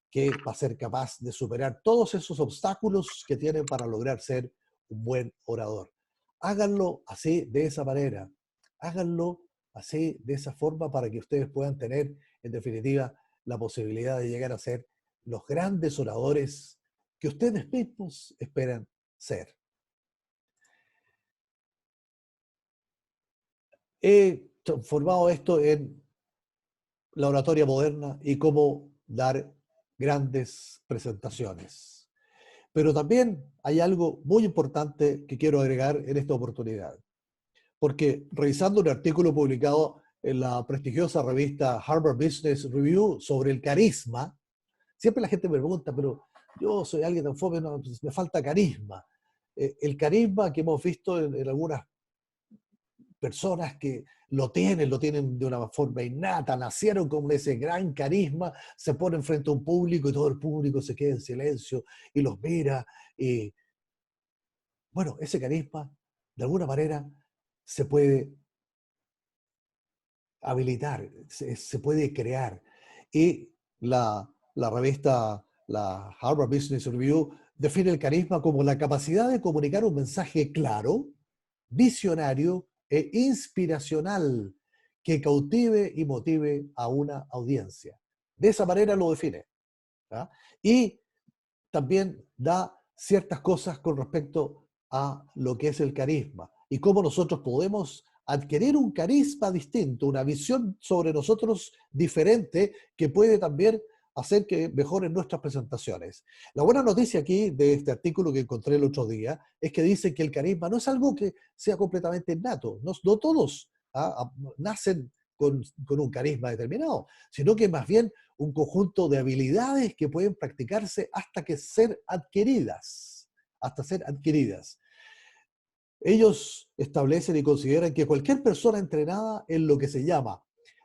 [SPEAKER 1] que va a ser capaz de superar todos esos obstáculos que tienen para lograr ser un buen orador. Háganlo así, de esa manera. Háganlo así, de esa forma, para que ustedes puedan tener, en definitiva, la posibilidad de llegar a ser los grandes oradores que ustedes mismos esperan ser. He transformado esto en la oratoria moderna y cómo dar grandes presentaciones. Pero también hay algo muy importante que quiero agregar en esta oportunidad, porque revisando un artículo publicado en la prestigiosa revista Harvard Business Review sobre el carisma, siempre la gente me pregunta, pero yo soy alguien tan fome, no, pues me falta carisma. El carisma que hemos visto en algunas personas que lo tienen de una forma innata, nacieron con ese gran carisma, se ponen frente a un público y todo el público se queda en silencio y los mira. Y bueno, ese carisma, de alguna manera, se puede habilitar, se puede crear. Y la revista, la Harvard Business Review, define el carisma como la capacidad de comunicar un mensaje claro, visionario e inspiracional que cautive y motive a una audiencia. De esa manera lo define. ¿Ah? Y también da ciertas cosas con respecto a lo que es el carisma y cómo nosotros podemos adquirir un carisma distinto, una visión sobre nosotros diferente que puede también hacer que mejoren nuestras presentaciones. La buena noticia aquí de este artículo que encontré el otro día es que dice que el carisma no es algo que sea completamente innato, no todos nacen con un carisma determinado, sino que más bien un conjunto de habilidades que pueden practicarse hasta ser adquiridas, hasta ser adquiridas. Ellos establecen y consideran que cualquier persona entrenada en lo que se llama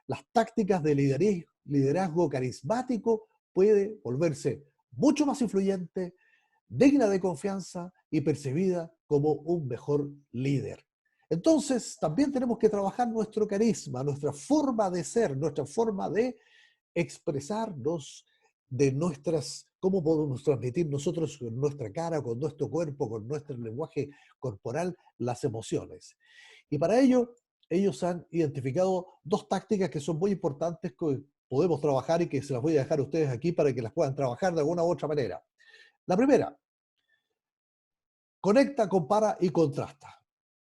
[SPEAKER 1] las tácticas de liderazgo carismático puede volverse mucho más influyente, digna de confianza y percibida como un mejor líder. Entonces, también tenemos que trabajar nuestro carisma, nuestra forma de ser, nuestra forma de expresarnos, de cómo podemos transmitir nosotros con nuestra cara, con nuestro cuerpo, con nuestro lenguaje corporal, las emociones. Y para ello, ellos han identificado dos tácticas que son muy importantes que podemos trabajar y que se las voy a dejar a ustedes aquí para que las puedan trabajar de alguna u otra manera. La primera, conecta, compara y contrasta.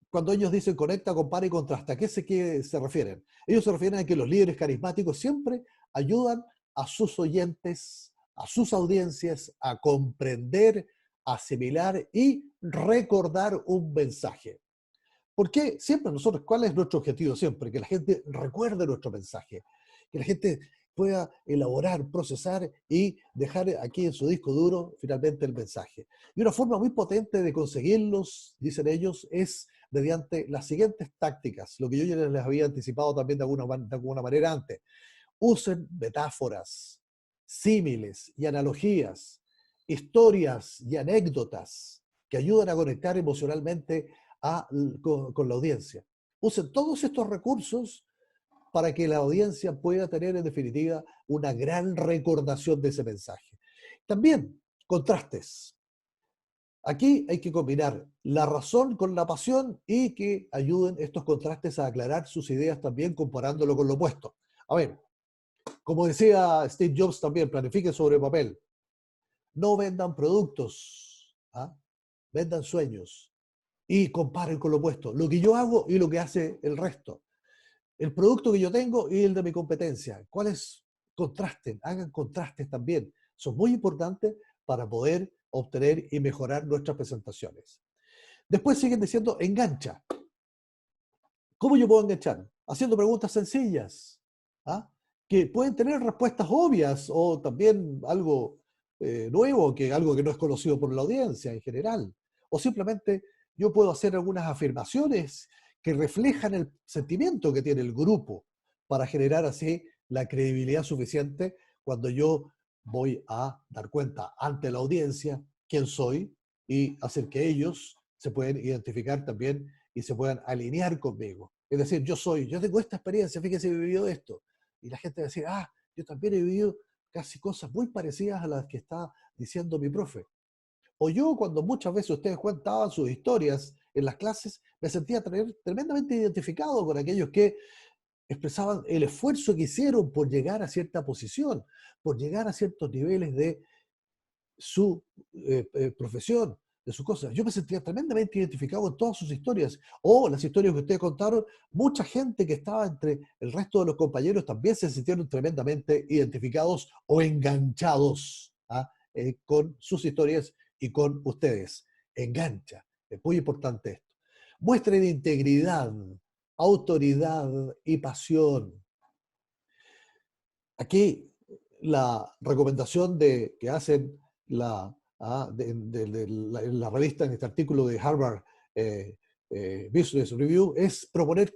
[SPEAKER 1] Cuando ellos dicen conecta, compara y contrasta, ¿a qué se refieren? Ellos se refieren a que los líderes carismáticos siempre ayudan a sus oyentes, a sus audiencias, a comprender, asimilar y recordar un mensaje. ¿Por qué? Siempre nosotros, ¿cuál es nuestro objetivo siempre? Que la gente recuerde nuestro mensaje, que la gente pueda elaborar, procesar y dejar aquí en su disco duro finalmente el mensaje. Y una forma muy potente de conseguirlos, dicen ellos, es mediante las siguientes tácticas, lo que yo ya les había anticipado también de alguna manera antes. Usen metáforas, símiles y analogías, historias y anécdotas que ayudan a conectar emocionalmente con la audiencia. Usen todos estos recursos para que la audiencia pueda tener en definitiva una gran recordación de ese mensaje. También contrastes. Aquí hay que combinar la razón con la pasión y que ayuden estos contrastes a aclarar sus ideas también comparándolo con lo opuesto. A ver, como decía Steve Jobs también, planifiquen sobre papel. No vendan productos, ¿ah? Vendan sueños y comparen con lo opuesto. Lo que yo hago y lo que hace el resto. El producto que yo tengo y el de mi competencia. ¿Cuáles contrasten? Hagan contrastes también. Son muy importantes para poder obtener y mejorar nuestras presentaciones. Después siguen diciendo engancha. ¿Cómo yo puedo enganchar? Haciendo preguntas sencillas, ¿ah? Que pueden tener respuestas obvias o también algo nuevo, algo que no es conocido por la audiencia en general. O simplemente yo puedo hacer algunas afirmaciones que reflejan el sentimiento que tiene el grupo para generar así la credibilidad suficiente cuando yo voy a dar cuenta ante la audiencia quién soy y hacer que ellos se pueden identificar también y se puedan alinear conmigo. Es decir, yo tengo esta experiencia, fíjese, he vivido esto. Y la gente va a decir, yo también he vivido casi cosas muy parecidas a las que está diciendo mi profe. O yo, cuando muchas veces ustedes contaban sus historias en las clases, me sentía tremendamente identificado con aquellos que expresaban el esfuerzo que hicieron por llegar a cierta posición, por llegar a ciertos niveles de su profesión, de sus cosas. Yo me sentía tremendamente identificado en todas sus historias, o las historias que ustedes contaron. Mucha gente que estaba entre el resto de los compañeros también se sintieron tremendamente identificados o enganchados con sus historias y con ustedes. Engancha, es muy importante esto. Muestren integridad, autoridad y pasión. Aquí la recomendación que hacen en la revista, en este artículo de Harvard Business Review, es proponer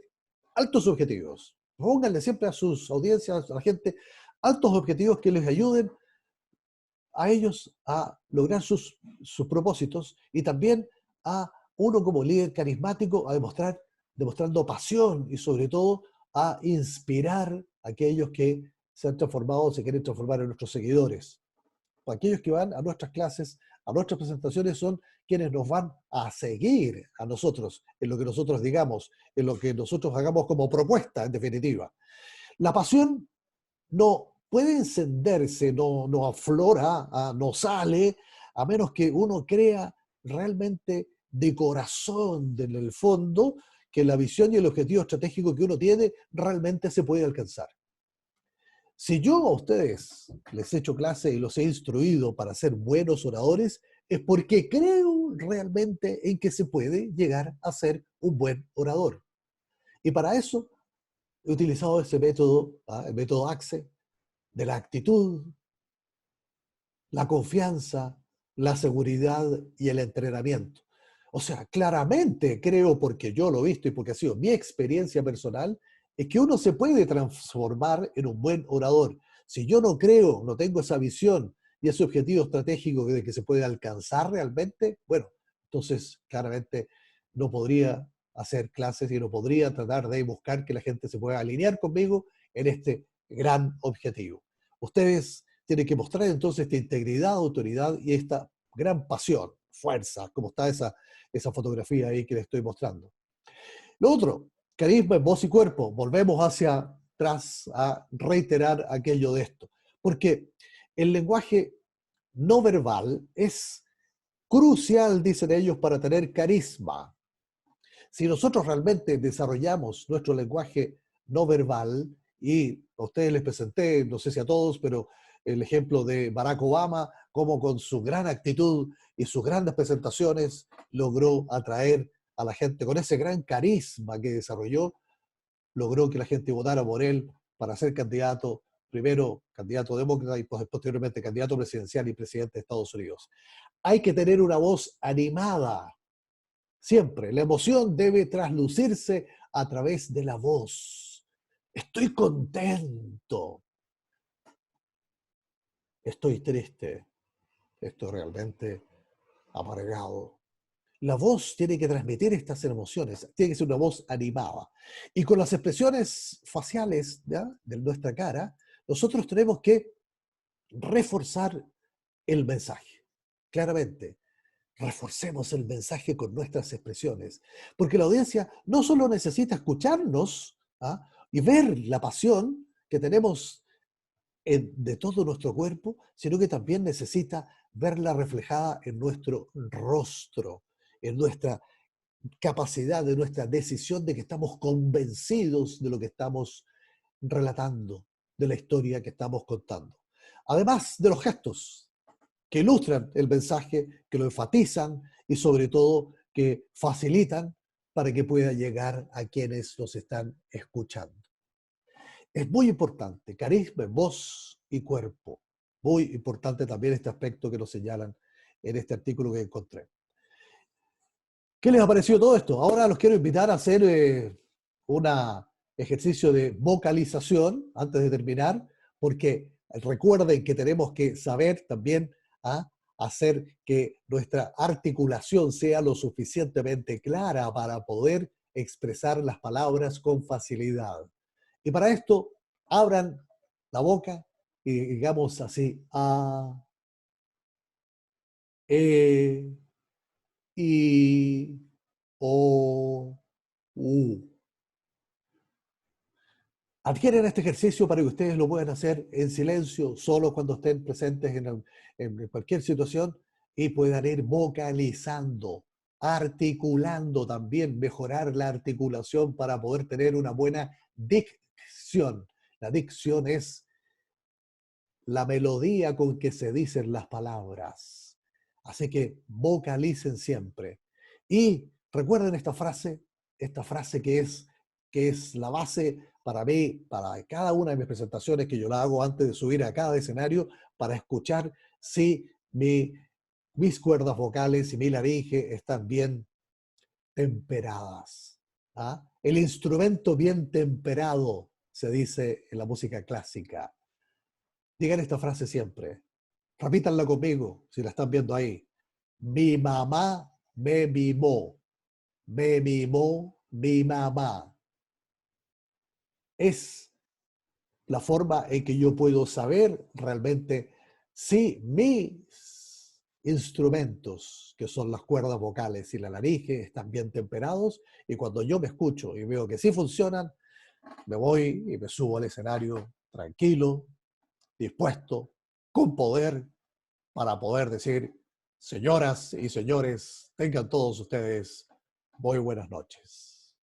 [SPEAKER 1] altos objetivos. Pónganle siempre a sus audiencias, a la gente, altos objetivos que les ayuden a ellos a lograr sus propósitos y también a uno como líder carismático a demostrando pasión y sobre todo a inspirar a aquellos que se han transformado, se quieren transformar en nuestros seguidores. Aquellos que van a nuestras clases, a nuestras presentaciones, son quienes nos van a seguir a nosotros, en lo que nosotros digamos, en lo que nosotros hagamos como propuesta, en definitiva. La pasión no puede encenderse, no aflora, no sale, a menos que uno crea realmente de corazón, en el fondo, que la visión y el objetivo estratégico que uno tiene realmente se puede alcanzar. Si yo a ustedes les he hecho clase y los he instruido para ser buenos oradores, es porque creo realmente en que se puede llegar a ser un buen orador. Y para eso he utilizado ese método, el método AXE, de la actitud, la confianza, la seguridad y el entrenamiento. O sea, claramente creo, porque yo lo he visto y porque ha sido mi experiencia personal, es que uno se puede transformar en un buen orador. Si yo no creo, no tengo esa visión y ese objetivo estratégico de que se puede alcanzar realmente, bueno, entonces claramente no podría hacer clases y no podría tratar de buscar que la gente se pueda alinear conmigo en este gran objetivo. Ustedes tienen que mostrar entonces esta integridad, autoridad y esta gran pasión, fuerza, como está esa fotografía ahí que les estoy mostrando. Lo otro, carisma en voz y cuerpo. Volvemos hacia atrás a reiterar aquello de esto. Porque el lenguaje no verbal es crucial, dicen ellos, para tener carisma. Si nosotros realmente desarrollamos nuestro lenguaje no verbal, y a ustedes les presenté, no sé si a todos, pero el ejemplo de Barack Obama, cómo con su gran actitud y sus grandes presentaciones logró atraer a la gente con ese gran carisma que desarrolló, logró que la gente votara por él para ser candidato, primero candidato demócrata y posteriormente candidato presidencial y presidente de Estados Unidos. Hay que tener una voz animada. Siempre, la emoción debe traslucirse a través de la voz. Estoy contento. Estoy triste. Estoy realmente amargado. La voz tiene que transmitir estas emociones, tiene que ser una voz animada. Y con las expresiones faciales, ¿ya?, de nuestra cara, nosotros tenemos que reforzar el mensaje. Claramente, reforcemos el mensaje con nuestras expresiones, porque la audiencia no solo necesita escucharnos, ¿ah?, y ver la pasión que tenemos de todo nuestro cuerpo, sino que también necesita verla reflejada en nuestro rostro, en nuestra capacidad, de nuestra decisión de que estamos convencidos de lo que estamos relatando, de la historia que estamos contando. Además de los gestos que ilustran el mensaje, que lo enfatizan y sobre todo que facilitan para que pueda llegar a quienes nos están escuchando. Es muy importante, carisma en voz y cuerpo. Muy importante también este aspecto que nos señalan en este artículo que encontré. ¿Qué les ha parecido todo esto? Ahora los quiero invitar a hacer un ejercicio de vocalización antes de terminar, porque recuerden que tenemos que saber también hacer que nuestra articulación sea lo suficientemente clara para poder expresar las palabras con facilidad. Y para esto, abran la boca y digamos así, a, e, I, O, U. Adquieren este ejercicio para que ustedes lo puedan hacer en silencio, solo cuando estén presentes en cualquier situación y puedan ir vocalizando, articulando también, mejorar la articulación para poder tener una buena dicción. La dicción es la melodía con que se dicen las palabras. Así que vocalicen siempre. Y recuerden esta frase que es la base para mí, para cada una de mis presentaciones que yo la hago antes de subir a cada escenario, para escuchar si mis cuerdas vocales y mi laringe están bien temperadas. ¿Ah? El instrumento bien temperado, se dice en la música clásica. Digan esta frase siempre. Repítanla conmigo, si la están viendo ahí. Mi mamá me mimó. Me mimó mi mamá. Es la forma en que yo puedo saber realmente si mis instrumentos, que son las cuerdas vocales y la laringe, están bien temperados, y cuando yo me escucho y veo que sí funcionan, me voy y me subo al escenario tranquilo, dispuesto, con poder, para poder decir, señoras y señores, tengan todos ustedes muy buenas noches.